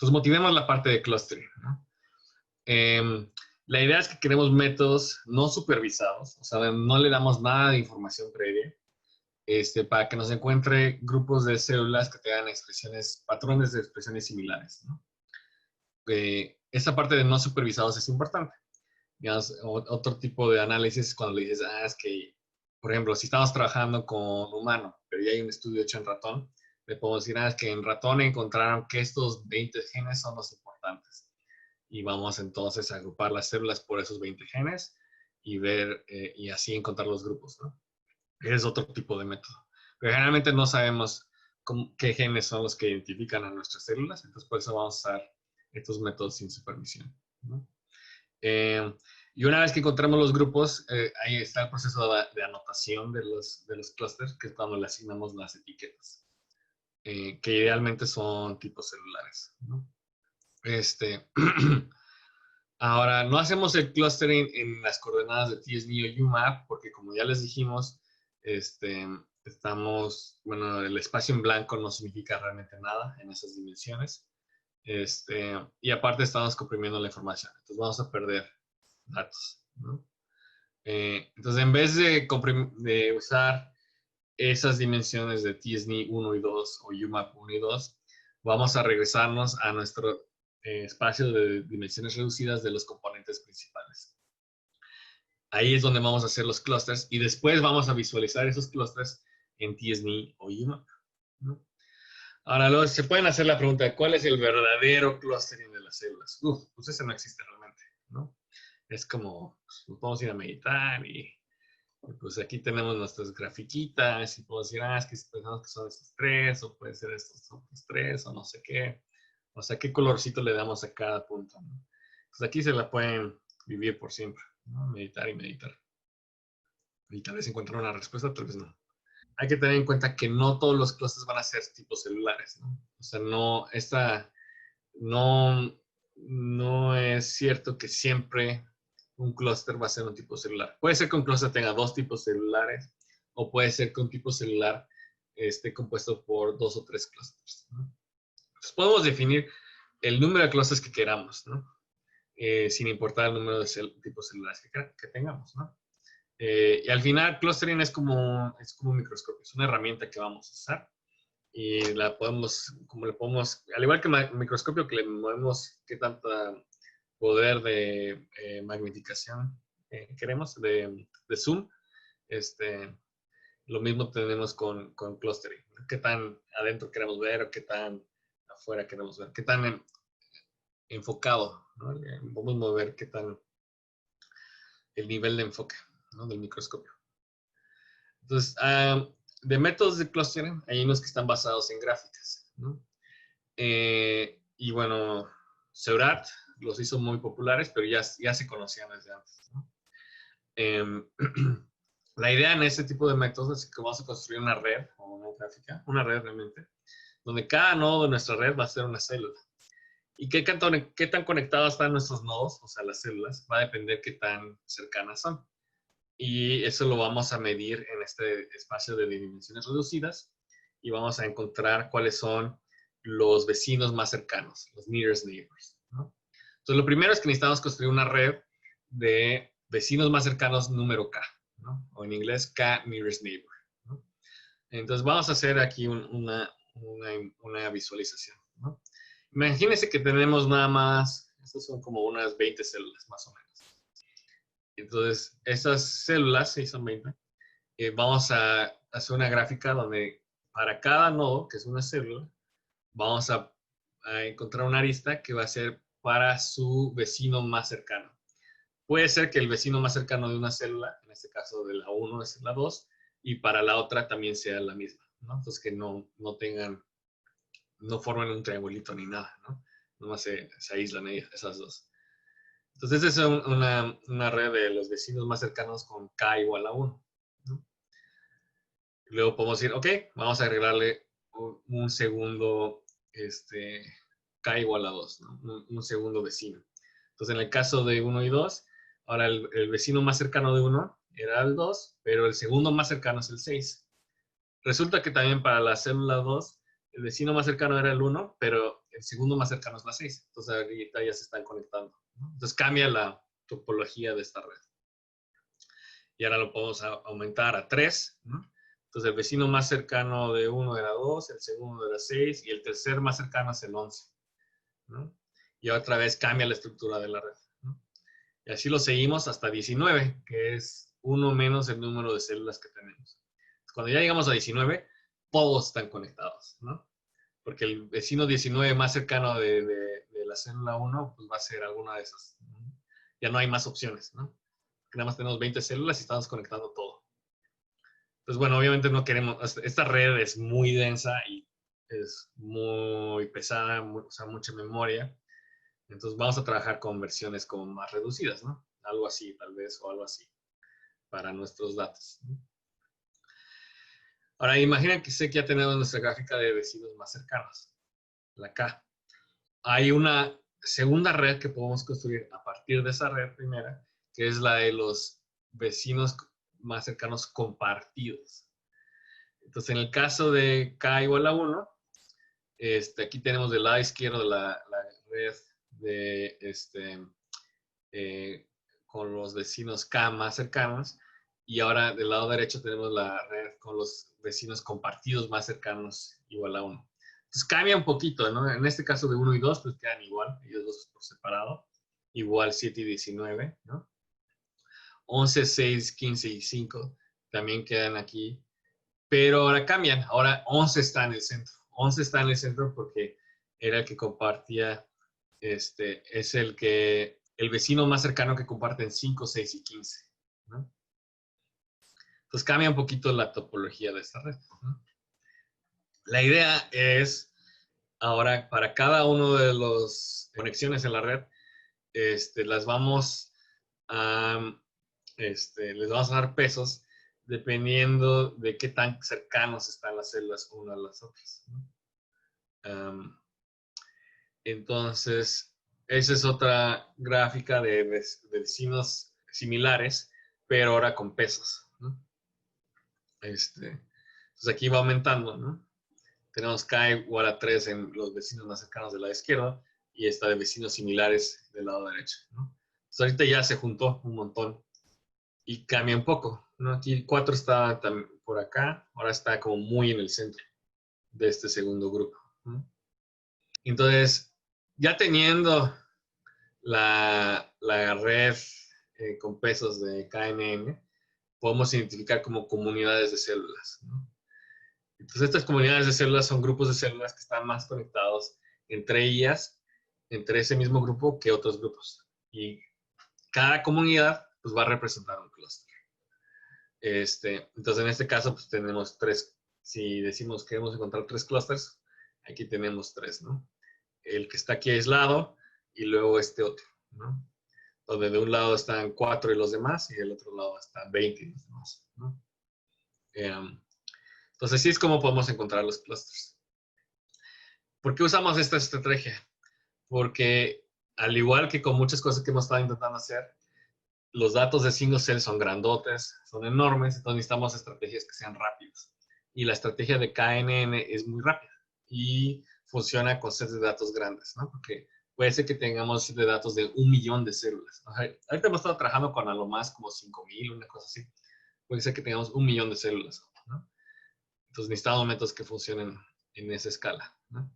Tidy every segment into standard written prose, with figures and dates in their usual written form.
Entonces, motivemos la parte de clustering, ¿no? La idea es que queremos métodos no supervisados, o sea, no le damos nada de información previa, para que nos encuentre grupos de células que tengan expresiones, patrones de expresiones similares, ¿no? Esta parte de no supervisados es importante. Digamos, otro tipo de análisis es cuando le dices, es que, por ejemplo, si estamos trabajando con humano, pero ya hay un estudio hecho en ratón, le podemos decir, es que en ratón encontraron que estos 20 genes son los importantes. Y vamos entonces a agrupar las células por esos 20 genes y ver, y así encontrar los grupos, ¿no? Ese es otro tipo de método. Pero generalmente no sabemos qué genes son los que identifican a nuestras células, entonces por eso vamos a usar estos métodos sin supervisión, ¿no? Y una vez que encontramos los grupos, ahí está el proceso de anotación de los clústeres, que es cuando le asignamos las etiquetas, que idealmente son tipos celulares, ¿no? Ahora, no hacemos el clustering en las coordenadas de TSNE o UMAP, porque como ya les dijimos, bueno, el espacio en blanco no significa realmente nada en esas dimensiones. Y aparte estamos comprimiendo la información, entonces vamos a perder datos, ¿no? Entonces, en vez de usar esas dimensiones de TSNE 1 y 2 o UMAP 1 y 2, vamos a regresarnos a nuestro espacio de dimensiones reducidas de los componentes principales. Ahí es donde vamos a hacer los clusters y después vamos a visualizar esos clusters en TSNE o UMAP, ¿no? Ahora, luego se pueden hacer la pregunta de cuál es el verdadero clustering de las células. Pues ese no existe realmente, ¿no? Es como, pues podemos ir a meditar y pues aquí tenemos nuestras grafiquitas y podemos decir, es que pensamos que son estos tres, o puede ser estos otros tres, o no sé qué. O sea, qué colorcito le damos a cada punto, ¿no? Pues aquí se la pueden vivir por siempre, ¿no? Meditar y meditar. Y tal vez encuentren una respuesta, tal vez no. Hay que tener en cuenta que no todos los clústeres van a ser tipos celulares, ¿no? O sea, no es cierto que siempre un clúster va a ser un tipo celular. Puede ser que un clúster tenga dos tipos celulares, o puede ser que un tipo celular esté compuesto por 2 o 3 clústeres, ¿no? Entonces podemos definir el número de clústeres que queramos, ¿no? Sin importar el número de tipos celulares que tengamos, ¿no? Y al final, clustering es como un microscopio, es una herramienta que vamos a usar y le podemos, al igual que el microscopio que le movemos qué tanta poder de magnificación queremos, de zoom, lo mismo tenemos con clustering, ¿no? Qué tan adentro queremos ver o qué tan afuera queremos ver, qué tan enfocado, ¿no? Vamos a mover qué tan el nivel de enfoque, ¿no? Del microscopio. Entonces, de métodos de clustering, hay unos que están basados en gráficas, ¿no? Y bueno, Seurat los hizo muy populares, pero ya se conocían desde antes, ¿no? La idea en este tipo de métodos es que vamos a construir una red, o una gráfica, una red realmente, donde cada nodo de nuestra red va a ser una célula. Y qué tan conectados están nuestros nodos, o sea, las células, va a depender qué tan cercanas son. Y eso lo vamos a medir en este espacio de dimensiones reducidas y vamos a encontrar cuáles son los vecinos más cercanos, los nearest neighbors, ¿no? Entonces, lo primero es que necesitamos construir una red de vecinos más cercanos número K, ¿no? O en inglés, K nearest neighbor, ¿no? Entonces, vamos a hacer aquí una visualización, ¿no? Imagínense que tenemos nada más, estos son como unas 20 células más o menos. Entonces, estas células, sí son 20, vamos a hacer una gráfica donde para cada nodo, que es una célula, vamos a encontrar una arista que va a ser para su vecino más cercano. Puede ser que el vecino más cercano de una célula, en este caso de la 1 es la 2, y para la otra también sea la misma, ¿no? Entonces que no formen un triangulito ni nada, ¿no? Nomás se aíslan esas dos. Entonces, esa es una red de los vecinos más cercanos con K igual a 1, ¿no? Luego podemos decir, ok, vamos a agregarle un segundo, K igual a 2, ¿no? Un segundo vecino. Entonces, en el caso de 1 y 2, ahora el vecino más cercano de 1 era el 2, pero el segundo más cercano es el 6. Resulta que también para la célula 2, el vecino más cercano era el 1, pero el segundo más cercano es la 6. Entonces ahorita ya se están conectando, ¿no? Entonces cambia la topología de esta red. Y ahora lo podemos aumentar a 3, ¿no? Entonces el vecino más cercano de 1 era 2, el segundo era 6 y el tercer más cercano es el 11, ¿no? Y otra vez cambia la estructura de la red, ¿no? Y así lo seguimos hasta 19, que es 1 menos el número de células que tenemos. Cuando ya llegamos a 19, todos están conectados, ¿no? Porque el vecino 19 más cercano de la célula 1, pues va a ser alguna de esas, ¿no? Ya no hay más opciones, ¿no? Nada más tenemos 20 células y estamos conectando todo. Pues bueno, obviamente no queremos, esta red es muy densa y es muy pesada, o sea, mucha memoria. Entonces vamos a trabajar con versiones como más reducidas, ¿no? Algo así, tal vez, o algo así, para nuestros datos, ¿no? Ahora, imagina que sé que ya tenemos nuestra gráfica de vecinos más cercanos, la K. Hay una segunda red que podemos construir a partir de esa red primera, que es la de los vecinos más cercanos compartidos. Entonces, en el caso de K igual a 1, aquí tenemos del lado izquierdo la red de, con los vecinos K más cercanos, y ahora del lado derecho tenemos la red con los vecinos compartidos más cercanos igual a 1. Entonces cambia un poquito, ¿no? En este caso de 1 y 2, pues quedan igual, ellos dos por separado, igual 7 y 19, ¿no? 11, 6, 15 y 5 también quedan aquí, pero ahora cambian, ahora 11 está en el centro. 11 está en el centro porque era el que compartía, es el vecino más cercano que comparten 5, 6 y 15, ¿no? Entonces cambia un poquito la topología de esta red, ¿no? La idea es, ahora, para cada uno de las conexiones en la red, las vamos a, les vamos a dar pesos dependiendo de qué tan cercanos están las células unas a las otras, ¿no? Entonces, esa es otra gráfica de vecinos similares, pero ahora con pesos, ¿no? Entonces aquí va aumentando, ¿no? Tenemos K igual a 3 en los vecinos más cercanos del lado izquierdo y esta de vecinos similares del lado derecho, ¿no? Entonces ahorita ya se juntó un montón y cambia un poco, ¿no? Aquí 4 está por acá, ahora está como muy en el centro de este segundo grupo, ¿no? Entonces, ya teniendo la red con pesos de KNN, podemos identificar como comunidades de células, ¿no? Entonces, estas comunidades de células son grupos de células que están más conectados entre ellas, entre ese mismo grupo, que otros grupos. Y cada comunidad pues, va a representar un clúster. Entonces, en este caso, pues tenemos 3. Si decimos que queremos encontrar 3 clústeres, aquí tenemos 3, ¿no? El que está aquí aislado y luego este otro, ¿no? Donde de un lado están 4 y los demás, y del otro lado están 20 y los demás, ¿no? Entonces, así es como podemos encontrar los clústeres. ¿Por qué usamos esta estrategia? Porque, al igual que con muchas cosas que hemos estado intentando hacer, los datos de single cell son grandotes, son enormes, entonces necesitamos estrategias que sean rápidas. Y la estrategia de KNN es muy rápida y funciona con sets de datos grandes, ¿no? Porque puede ser que tengamos sets de datos de 1.000.000 de células. Ahorita hemos estado trabajando con a lo más como 5.000, una cosa así. Puede ser que tengamos 1.000.000 de células, ¿no? Entonces necesitamos métodos que funcionen en esa escala, ¿no?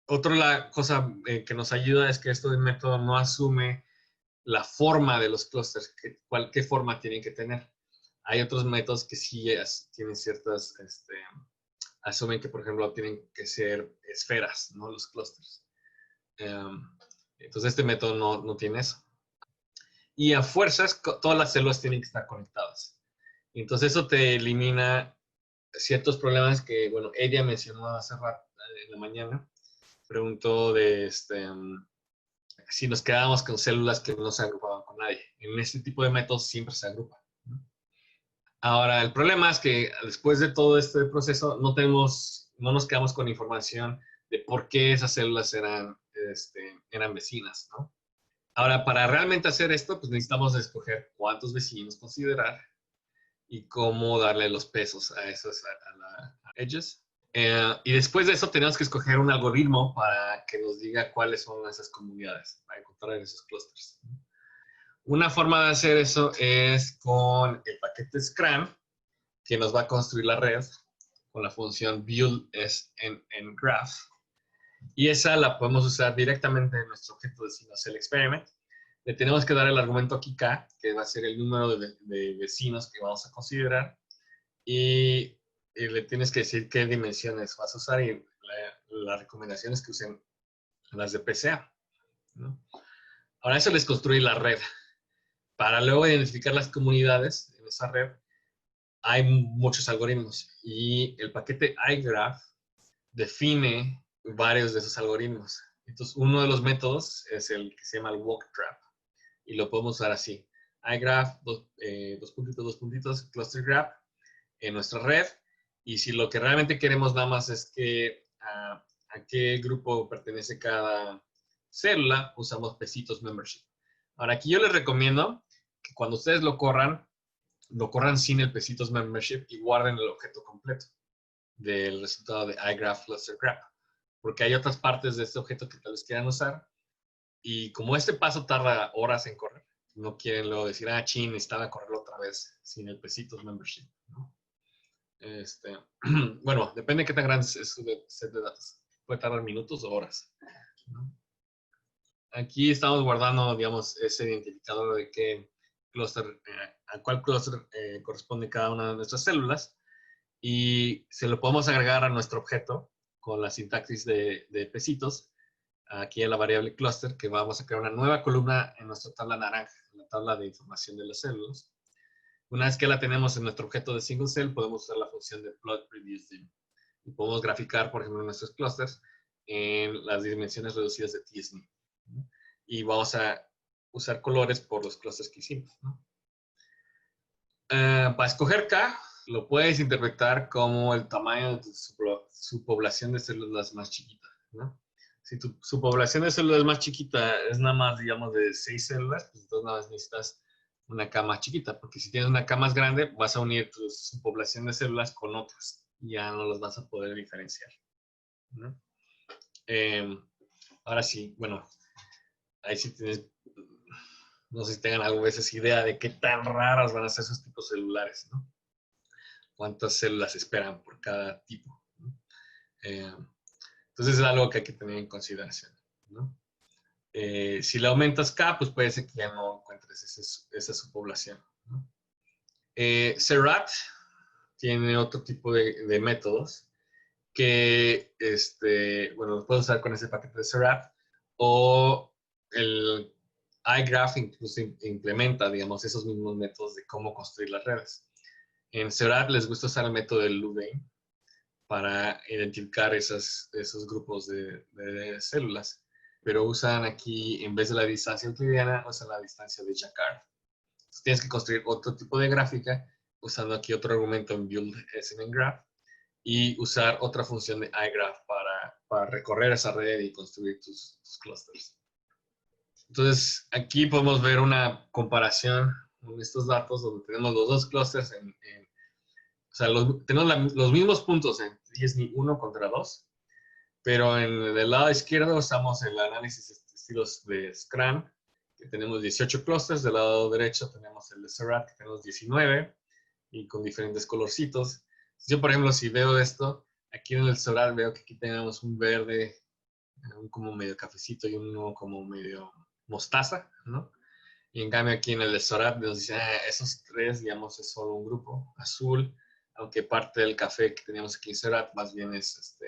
Otra cosa que nos ayuda es que este método no asume la forma de los clústeres, qué forma tienen que tener. Hay otros métodos que sí tienen ciertas, asumen que, por ejemplo, tienen que ser esferas, ¿no? Los clústeres. Entonces, este método no tiene eso. Y a fuerzas, todas las células tienen que estar conectadas. Entonces, eso te elimina ciertos problemas que, bueno, ella mencionó hace rato, en la mañana. Preguntó de si nos quedábamos con células que no se agrupaban con nadie. En este tipo de métodos siempre se agrupan, ¿no? Ahora, el problema es que después de todo este proceso no nos quedamos con información de por qué esas células eran vecinas, ¿no? Ahora, para realmente hacer esto, pues necesitamos escoger cuántos vecinos considerar y cómo darle los pesos a esos a edges. Y después de eso tenemos que escoger un algoritmo para que nos diga cuáles son esas comunidades, para encontrar esos clústeres. Una forma de hacer eso es con el paquete Scrum, que nos va a construir la red con la función build en graph. Y esa la podemos usar directamente en nuestro objeto de single-cell experiment. Le tenemos que dar el argumento aquí K, que va a ser el número de vecinos que vamos a considerar. Y le tienes que decir qué dimensiones vas a usar y la recomendación es que usen las de PCA, ¿no? Ahora eso les construye la red. Para luego identificar las comunidades en esa red, hay muchos algoritmos y el paquete iGraph define varios de esos algoritmos. Entonces, uno de los métodos es el que se llama el walk trap y lo podemos usar así. iGraph, dos puntitos, cluster graph en nuestra red. Y si lo que realmente queremos nada más es que a qué grupo pertenece cada célula, usamos pesitos membership. Ahora, aquí yo les recomiendo que cuando ustedes lo corran sin el pesitos membership y guarden el objeto completo del resultado de iGraph cluster graph. Porque hay otras partes de este objeto que tal vez quieran usar. Y como este paso tarda horas en correr, no quieren luego decir, chin, necesitaba correrlo otra vez sin el pesitos membership, ¿no? Bueno, depende de qué tan grande es su set de datos. Puede tardar minutos o horas, ¿no? Aquí estamos guardando, digamos, ese identificador de qué clúster, a cuál clúster corresponde cada una de nuestras células. Y se lo podemos agregar a nuestro objeto con la sintaxis de pesitos, aquí en la variable cluster, que vamos a crear una nueva columna en nuestra tabla naranja, en la tabla de información de las células. Una vez que la tenemos en nuestro objeto de single cell, podemos usar la función de plot reduce dim. Y podemos graficar, por ejemplo, nuestros clusters en las dimensiones reducidas de tsne. Y vamos a usar colores por los clusters que hicimos, ¿no? Para escoger K, lo puedes interpretar como el tamaño de su población de células más chiquita, ¿no? Si su población de células más chiquita es nada más, digamos, de 6 células, pues entonces nada más necesitas una K más chiquita, porque si tienes una K más grande, vas a unir su población de células con otras y ya no las vas a poder diferenciar, ¿no? Ahora sí, bueno, ahí sí tienes, no sé si tengan alguna vez esa idea de qué tan raras van a ser esos tipos celulares, ¿no? Cuántas células esperan por cada tipo, ¿no? Entonces es algo que hay que tener en consideración, ¿no? Si le aumentas K, pues puede ser que ya no encuentres esa subpoblación, ¿no? Seurat tiene otro tipo de métodos que, bueno, los puedes usar con ese paquete de Seurat o el iGraph incluso implementa, digamos, esos mismos métodos de cómo construir las redes. En Seurat les gusta usar el método de Louvain para identificar esos grupos de células, pero usan aquí, en vez de la distancia euclidiana, usan la distancia de Jacquard. Entonces, tienes que construir otro tipo de gráfica usando aquí otro argumento en build SNGraph y usar otra función de iGraph para recorrer esa red y construir tus clusters. Entonces, aquí podemos ver una comparación con estos datos donde tenemos los dos clusters o sea, tenemos los mismos puntos en tsne1 contra 2, pero en el lado izquierdo usamos el análisis de estilos de Scrum, que tenemos 18 clusters. Del lado derecho tenemos el de Seurat, que tenemos 19, y con diferentes colorcitos. Yo, por ejemplo, si veo esto, aquí en el Seurat veo que aquí tenemos un verde, un como medio cafecito y uno como medio mostaza, ¿no? Y en cambio aquí en el de Seurat nos dice, esos tres, digamos, es solo un grupo azul, aunque parte del café que teníamos aquí en Seurat más bien es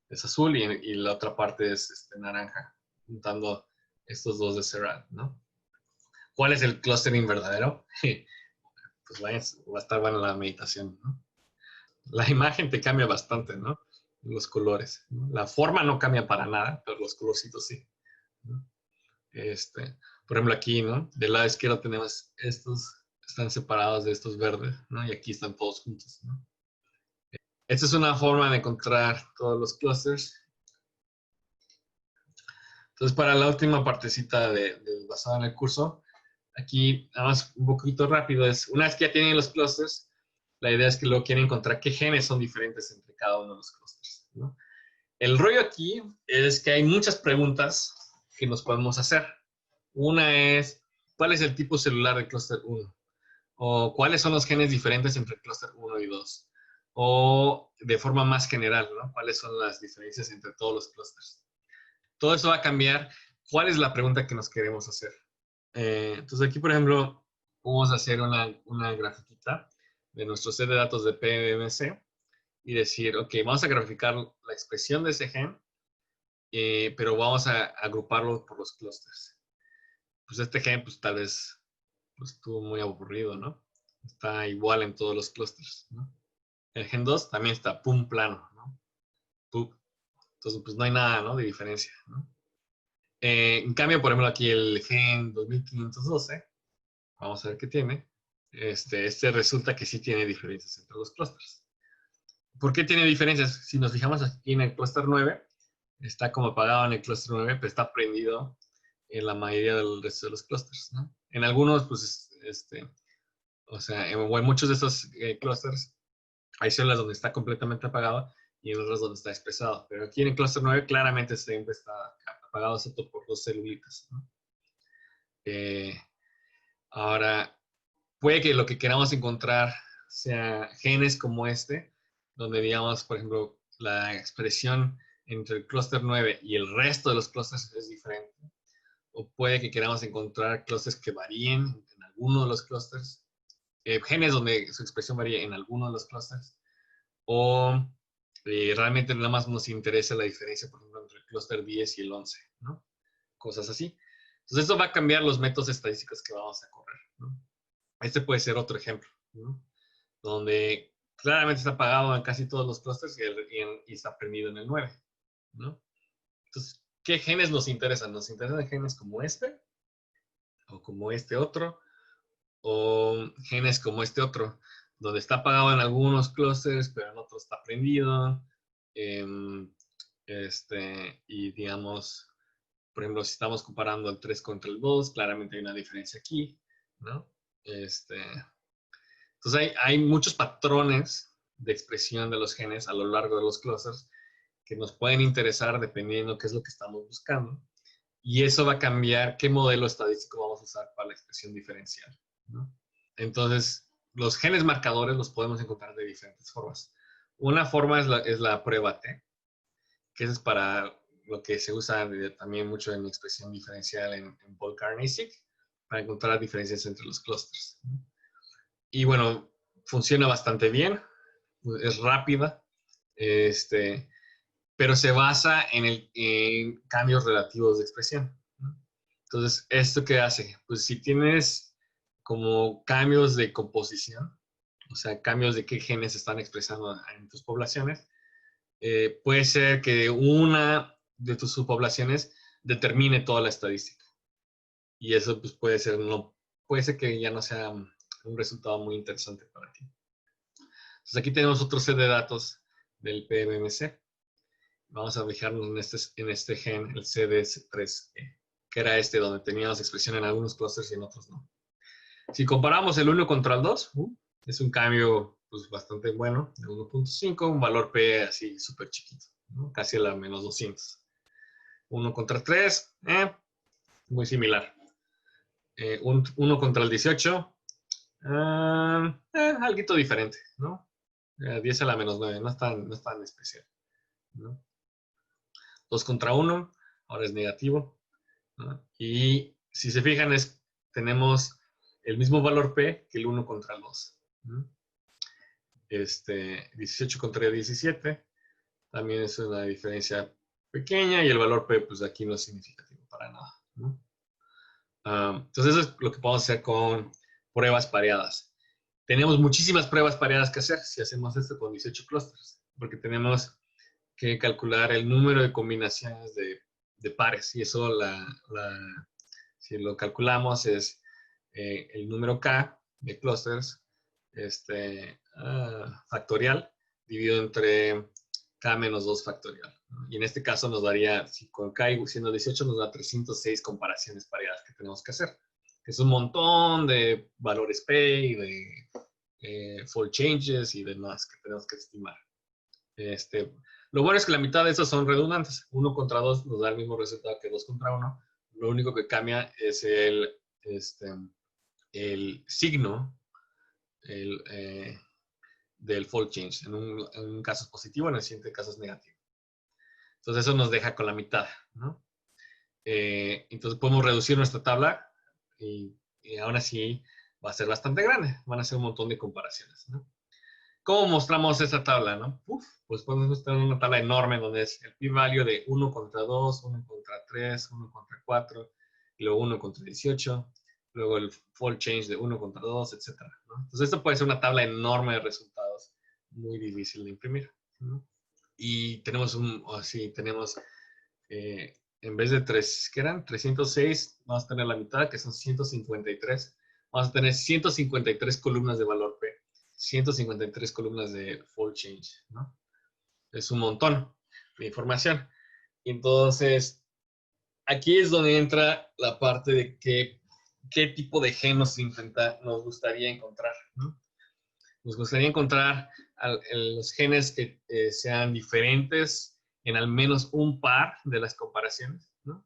azul y la otra parte es naranja, juntando estos dos de Seurat, ¿no? ¿Cuál es el clustering verdadero? Pues va a estar buena la meditación, ¿no? La imagen te cambia bastante, ¿no? Los colores, ¿no? La forma no cambia para nada, pero los colorcitos sí, ¿no? Por ejemplo, aquí, ¿no? Del lado izquierdo tenemos estos, están separados de estos verdes, ¿no? Y aquí están todos juntos, ¿no? Esta es una forma de encontrar todos los clusters. Entonces, para la última partecita basada en el curso, aquí, nada más un poquito rápido, es una vez que ya tienen los clusters, la idea es que luego quieren encontrar qué genes son diferentes entre cada uno de los clústeres, ¿no? El rollo aquí es que hay muchas preguntas que nos podemos hacer. Una es, ¿cuál es el tipo celular del clúster 1? O cuáles son los genes diferentes entre el clúster 1 y 2. O de forma más general, ¿no? ¿Cuáles son las diferencias entre todos los clústeres? Todo eso va a cambiar. ¿Cuál es la pregunta que nos queremos hacer? Entonces aquí, por ejemplo, vamos a hacer una grafiquita de nuestro set de datos de PBMC y decir, ok, vamos a graficar la expresión de ese gen, pero vamos a agruparlo por los clústeres. Pues este gen, pues tal vez pues, estuvo muy aburrido, ¿no? Está igual en todos los clústeres, ¿no? El gen 2 también está pum plano, ¿no? Pum. Entonces, pues no hay nada, ¿no? De diferencia, ¿no? En cambio, por ejemplo, aquí el gen 2512, vamos a ver qué tiene. Este resulta que sí tiene diferencias entre los clústeres. ¿Por qué tiene diferencias? Si nos fijamos aquí en el clúster 9, está como apagado en el clúster 9, pero está prendido en la mayoría del resto de los clústeres, ¿no? En algunos, pues, o sea, en muchos de estos clústeres hay células donde está completamente apagado y en otras donde está expresado. Pero aquí en el clúster 9 claramente siempre está apagado, excepto por dos celulitas, ¿no? Ahora, puede que lo que queramos encontrar sea genes como este, donde digamos, por ejemplo, la expresión entre el clúster 9 y el resto de los clústeres es diferente. O puede que queramos encontrar clústeres que varíen en alguno de los clústeres, genes donde su expresión varíe en alguno de los clústeres, o realmente nada más nos interesa la diferencia, por ejemplo, entre el clúster 10 y el 11, ¿no? Cosas así. Entonces, esto va a cambiar los métodos estadísticos que vamos a correr, ¿no? Este puede ser otro ejemplo, ¿no? Donde claramente está apagado en casi todos los clústeres y está prendido en el 9, ¿no? Entonces, ¿qué genes nos interesan? ¿Nos interesan genes como este? ¿O como este otro? ¿O genes como este otro? Donde está apagado en algunos clústeres, pero en otros está prendido. Y digamos, por ejemplo, si estamos comparando el 3 contra el 2, claramente hay una diferencia aquí, ¿no? Entonces hay muchos patrones de expresión de los genes a lo largo de los clústeres que nos pueden interesar dependiendo qué es lo que estamos buscando. Y eso va a cambiar qué modelo estadístico vamos a usar para la expresión diferencial, ¿no? Entonces, los genes marcadores los podemos encontrar de diferentes formas. Una forma es la prueba T, que es para lo que se usa también mucho en expresión diferencial en Polk-Carney-Seq, para encontrar diferencias entre los clústeres, ¿no? Y bueno, funciona bastante bien, es rápida, pero se basa en cambios relativos de expresión, ¿no? Entonces, ¿esto qué hace? Pues si tienes como cambios de composición, o sea, cambios de qué genes se están expresando en tus poblaciones, puede ser que una de tus subpoblaciones determine toda la estadística. Y eso pues, puede ser que ya no sea un resultado muy interesante para ti. Entonces aquí tenemos otro set de datos del PBMC. Vamos a fijarnos en este gen, el CDS3E, que era este donde teníamos expresión en algunos clústeres y en otros no. Si comparamos el 1 contra el 2, es un cambio pues, bastante bueno, de 1.5, un valor P así súper chiquito, ¿no? Casi a la menos 200. 1 contra 3, muy similar. 1 contra el 18, algo diferente, ¿no? 10 a la menos 9, no es tan especial, ¿no? 2 contra 1, ahora es negativo, ¿no? Y si se fijan, tenemos el mismo valor P que el 1 contra el 2, ¿no? 18 contra 17, también es una diferencia pequeña y el valor P, pues aquí no es significativo para nada, ¿no? Entonces, eso es lo que podemos hacer con pruebas pareadas. Tenemos muchísimas pruebas pareadas que hacer si hacemos esto con 18 clústeres, porque tenemos que calcular el número de combinaciones de pares, y eso si lo calculamos es el número K de clústeres factorial dividido entre K menos 2 factorial, ¿no? Y en este caso nos daría, si con K siendo 18, nos da 306 comparaciones pareadas que tenemos que hacer. Es un montón de valores P y de fold changes y demás que tenemos que estimar. Lo bueno es que la mitad de esos son redundantes. 1 contra 2 nos da el mismo resultado que 2 contra 1. Lo único que cambia es el signo del fold change. En un caso es positivo, en el siguiente caso es negativo. Entonces eso nos deja con la mitad, ¿no? Entonces podemos reducir nuestra tabla y aún así va a ser bastante grande. Van a ser un montón de comparaciones, ¿no? ¿Cómo mostramos esa tabla, no? Pues podemos tener una tabla enorme donde es el p-value de 1 contra 2, 1 contra 3, 1 contra 4, y luego 1 contra 18, luego el fold change de 1 contra 2, etc., ¿no? Entonces esto puede ser una tabla enorme de resultados, muy difícil de imprimir, ¿no? Y tenemos en vez de 3, ¿qué eran? 306, vamos a tener la mitad, que son 153. Vamos a tener 153 columnas de valor P, 153 columnas de fold change, ¿no? Es un montón de información. Entonces, aquí es donde entra la parte de qué tipo de gen nos gustaría encontrar, ¿no? Nos gustaría encontrar los genes que sean diferentes en al menos un par de las comparaciones, ¿no?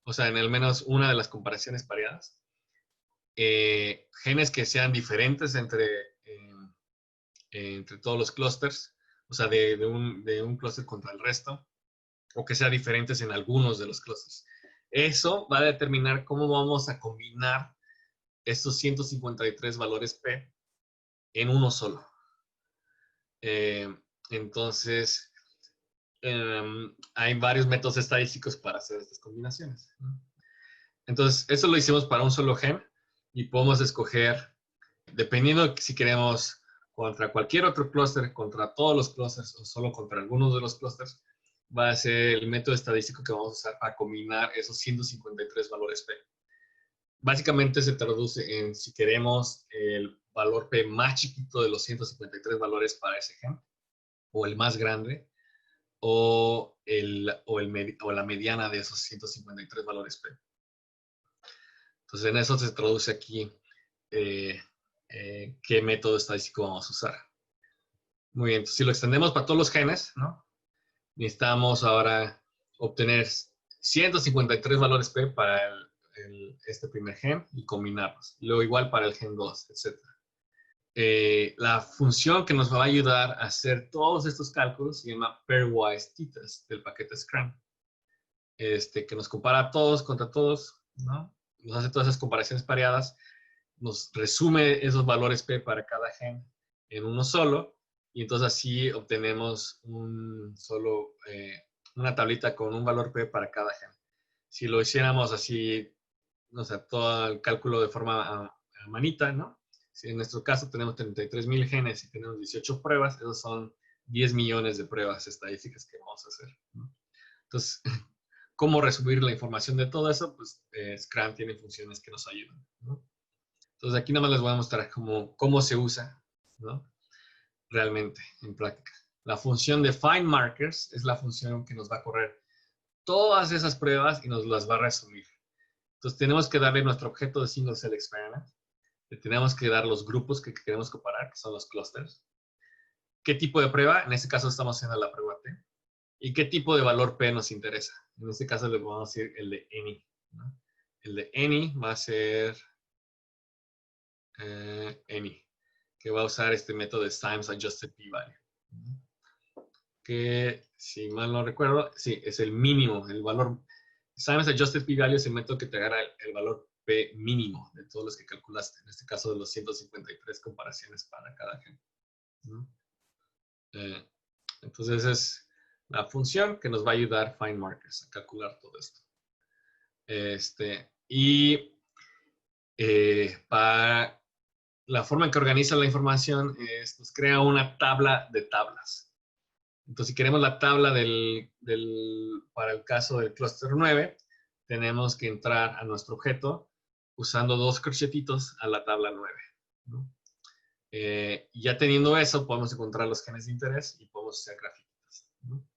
O sea, en al menos una de las comparaciones pareadas. Genes que sean diferentes entre todos los clústeres, o sea, de un clúster contra el resto, o que sean diferentes en algunos de los clústeres. Eso va a determinar cómo vamos a combinar estos 153 valores P en uno solo. Entonces, hay varios métodos estadísticos para hacer estas combinaciones, ¿no? Entonces, eso lo hicimos para un solo gen y podemos escoger, dependiendo de si queremos contra cualquier otro clúster, contra todos los clústeres o solo contra algunos de los clústeres, va a ser el método estadístico que vamos a usar para combinar esos 153 valores P. Básicamente se traduce en si queremos el valor P más chiquito de los 153 valores para ese gen, o el más grande, o la mediana de esos 153 valores P. Entonces en eso se traduce aquí qué método estadístico vamos a usar. Muy bien, entonces, si lo extendemos para todos los genes, ¿no? Necesitamos ahora obtener 153 valores P para este primer gen y combinarlos. Luego igual para el gen 2, etc. La función que nos va a ayudar a hacer todos estos cálculos se llama pairwise t-test del paquete Scrum. Que nos compara todos contra todos, ¿no? Nos hace todas esas comparaciones pareadas, nos resume esos valores P para cada gen en uno solo, y entonces así obtenemos una tablita con un valor P para cada gen. Si lo hiciéramos así, o sea, todo el cálculo de forma a manita, ¿no? Si en nuestro caso tenemos 33,000 genes y tenemos 18 pruebas, esos son 10 millones de pruebas estadísticas que vamos a hacer, ¿no? Entonces, ¿cómo resumir la información de todo eso? Pues Scrum tiene funciones que nos ayudan, ¿no? Entonces aquí nada más les voy a mostrar cómo se usa, ¿no? Realmente, en práctica. La función de find markers es la función que nos va a correr todas esas pruebas y nos las va a resumir. Entonces tenemos que darle nuestro objeto de single cell experiment, le tenemos que dar los grupos que queremos comparar, que son los clusters. ¿Qué tipo de prueba? En este caso estamos haciendo la prueba T. ¿Y qué tipo de valor P nos interesa? En este caso le vamos a decir el de any, ¿no? El de any va a ser any, que va a usar este método de Sims Adjusted P-Value. Que, si mal no recuerdo, sí, es el mínimo, el valor. Sims Adjusted P-Value es el método que te agarra el valor P mínimo de todos los que calculaste, en este caso de los 153 comparaciones para cada gen, ¿no? Entonces esa es la función que nos va a ayudar find markers a calcular todo esto. Para la forma en que organiza la información nos crea una tabla de tablas. Entonces, si queremos la tabla para el caso del clúster 9, tenemos que entrar a nuestro objeto usando dos corchetitos a la tabla 9, ¿no? Ya teniendo eso, podemos encontrar los genes de interés y podemos hacer grafiquitas, ¿no?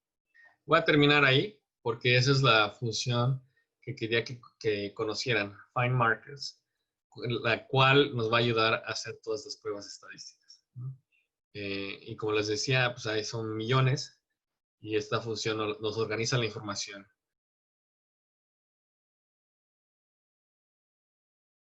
Voy a terminar ahí porque esa es la función que quería que conocieran, find markers, la cual nos va a ayudar a hacer todas las pruebas estadísticas. ¿no? Y como les decía, pues ahí son millones y esta función nos organiza la información.